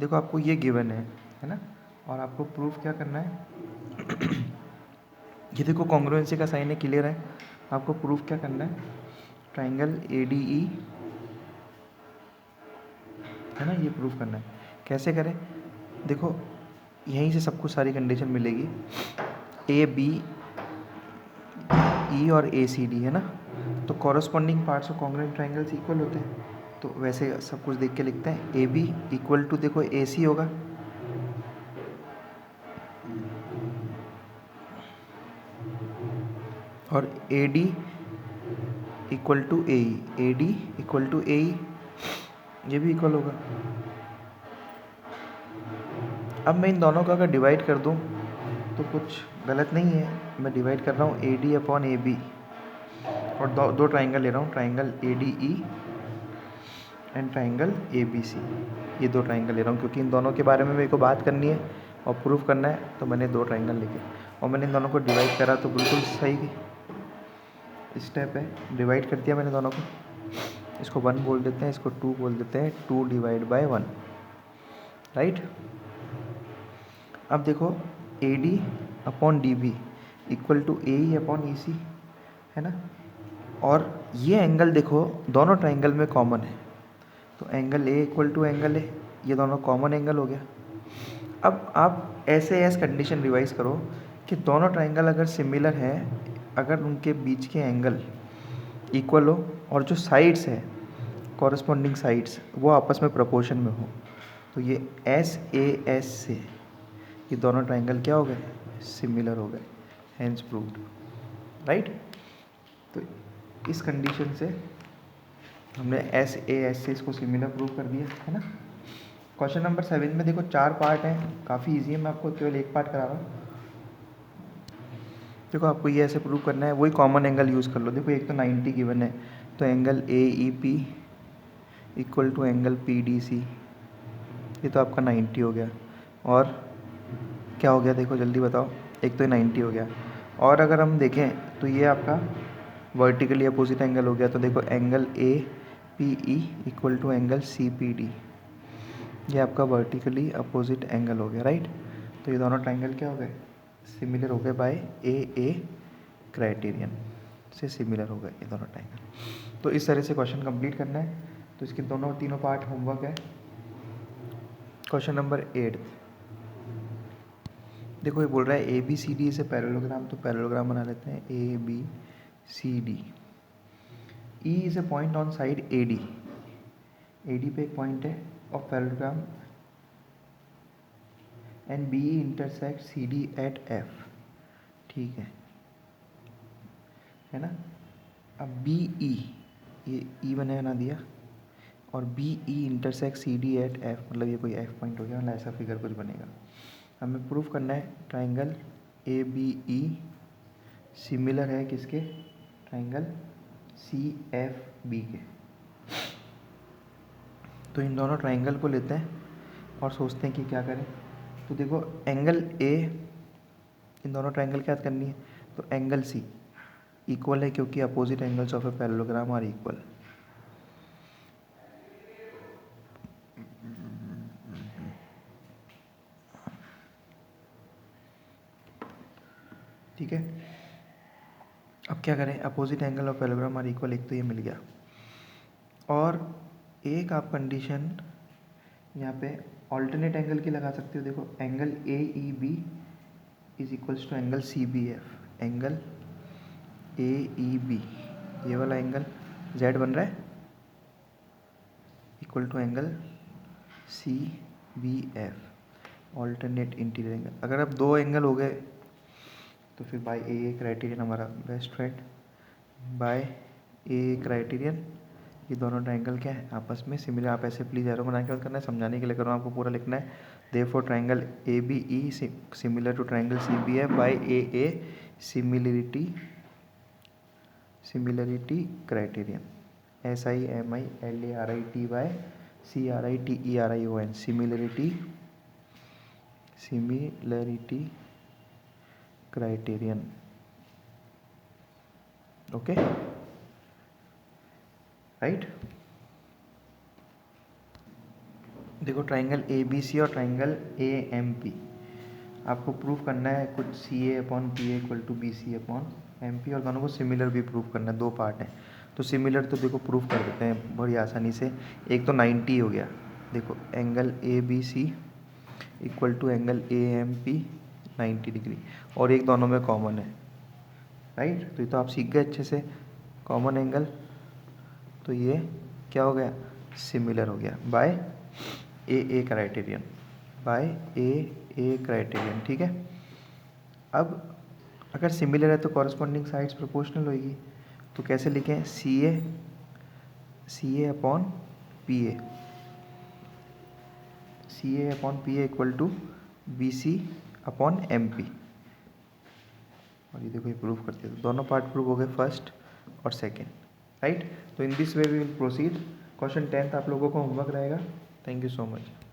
देखो आपको ये गिवन है ना, और आपको प्रूफ क्या करना है ये देखो कॉन्ग्रुएंसी का साइन है, क्लियर है। आपको प्रूफ क्या करना है, ट्राइंगल ADE है ना, ये प्रूफ करना है। कैसे करें, देखो यहीं से सब कुछ सारी कंडीशन मिलेगी, ABE और ACD है ना, तो corresponding parts of congruent triangles equal होते हैं। तो वैसे सब कुछ देख के लिखते हैं, AB इक्वल टू देखो AC होगा, और AD equal to AE, AD equal to AE, ये भी इक्वल होगा। अब मैं इन दोनों का अगर डिवाइड कर दूं तो कुछ गलत नहीं है, मैं डिवाइड कर रहा हूँ AD अपॉन AB, और दो ट्राइंगल ले रहा हूँ, triangle ADE and triangle ABC, ये दो ट्राइंगल ले रहा हूँ क्योंकि इन दोनों के बारे में मेरे को बात करनी है और प्रूफ करना है, तो मैंने दो ट्राइंगल लेके और मैंने इन दोनों को डिवाइड करा, तो बिल्कुल सही स्टेप है, डिवाइड कर दिया मैंने दोनों को। इसको 1 बोल देते हैं, इसको 2 बोल देते हैं, 2 डिवाइड बाय 1, राइट। अब देखो AD upon DB equal to AE upon EC है ना, और ये एंगल देखो दोनों ट्राइंगल में कॉमन है, तो angle A equal to angle A, ये दोनों कॉमन एंगल हो गया। अब आप ऐसे कंडीशन रिवाइज करो कि दोनों ट्राइंगल अगर सिमिलर है, अगर उनके बीच के एंगल इक्वल हो और जो साइड्स है कॉरस्पॉन्डिंग साइड्स वो आपस में प्रोपोर्शन में हो, तो ये SAS से ये दोनों ट्राइंगल क्या हो गए, सिमिलर हो गए, हैंस प्रूव्ड, राइट। तो इस कंडीशन से हमने SAS से इसको सिमिलर प्रूव कर दिया है ना। क्वेश्चन नंबर 7 में देखो 4 पार्ट हैं, काफ़ी इजी है, मैं आपको केवल एक पार्ट करा रहा हूँ। देखो आपको ये ऐसे प्रूव करना है, वही कॉमन एंगल यूज़ कर लो। देखो एक तो 90 गिवन है, तो angle AEP equal to angle PDC, ये तो आपका 90 हो गया। और क्या हो गया देखो जल्दी बताओ, एक तो 90 हो गया, और अगर हम देखें तो ये आपका वर्टिकली अपोजिट एंगल हो गया, तो देखो angle APE equal to angle CPD, ये आपका वर्टिकली अपोजिट एंगल हो गया, राइट। तो ये दोनों ट्राइंगल क्या हो गए, सिमिलर हो गए बाय AA क्राइटेरियन से सिमिलर हो गए ये दोनों ट्राइंगल। तो इस तरह से क्वेश्चन कंप्लीट करना है, तो इसके दोनों तीनों पार्ट होमवर्क है। क्वेश्चन नंबर 8 देखो, ये बोल रहा है ABCD से पैरेललोग्राम, तो पैरेललोग्राम बना लेते हैं ABCD। E is a point on side AD पे एक पॉइंट है of parallelogram, and BE intersect CD at F, ठीक है ना। अब BE, ये E बना दिया, और BE intersect CD at F, मतलब ये कोई F पॉइंट हो गया, मतलब ऐसा फिगर कुछ बनेगा। हमें प्रूफ करना है ट्राइंगल ABE सिमिलर है किसके, ट्राइंगल CFB के। तो इन दोनों ट्राइंगल को लेते हैं और सोचते हैं कि क्या करें। तो देखो एंगल A, इन दोनों ट्राइंगल क्या करनी है, तो एंगल C इक्वल है क्योंकि opposite angles of a parallelogram are equal. ठीक है, अब क्या करें, opposite angle of parallelogram are equal, एक तो ये मिल गया, और एक आप कंडीशन यहाँ पे ऑल्टरनेट एंगल की लगा सकते हो। देखो angle AEB is equals to angle CBF, angle AEB ये वाला एंगल Z बन रहा है equal to angle CBF, alternate interior angle. अगर अब दो एंगल हो गए तो फिर बाय AA क्राइटेरियन हमारा best friend, by AA criterion ये दोनों ट्राइंगल क्या है, आपस में सिमिलर। आप ऐसे प्लीज़ एरो बना के करना है, समझाने के लिए कर रहा हूँ, आपको पूरा लिखना है। Therefore triangle ABE similar to triangle CBF by AA similarity criterion, SIMILARITY similarity criterion, okay, right. देखो ट्राइंगल ए बी सी और ट्राइंगल ए एम पी आपको प्रूफ करना है कुछ C A upon P A equal to B C upon M P, और दोनों को similar भी प्रूफ करना है, दो पार्ट हैं। तो सिमिलर तो देखो प्रूफ कर देते हैं बड़ी आसानी से। एक तो 90 हो गया, देखो angle A B C equal to angle A M P 90 degree, और एक दोनों में कॉमन है, राइट। तो ये तो आप सीख गए अच्छे से, कॉमन एंगल, तो ये क्या हो गया, सिमिलर हो गया बाय ए क्राइटेरियन, बाय ए क्राइटेरियन, ठीक है। अब अगर सिमिलर है तो कॉरस्पॉन्डिंग साइड्स प्रोपोर्शनल होगी, तो कैसे लिखें, C A upon P A, C A upon P A equal to B C upon M P, और ये देखो ये प्रूफ करते हैं, तो दोनों पार्ट प्रूफ हो गए, फर्स्ट और सेकेंड, राइट। तो in this way we will proceed. Question 10th आप लोगों को होमवर्क रहेगा। Thank you so much.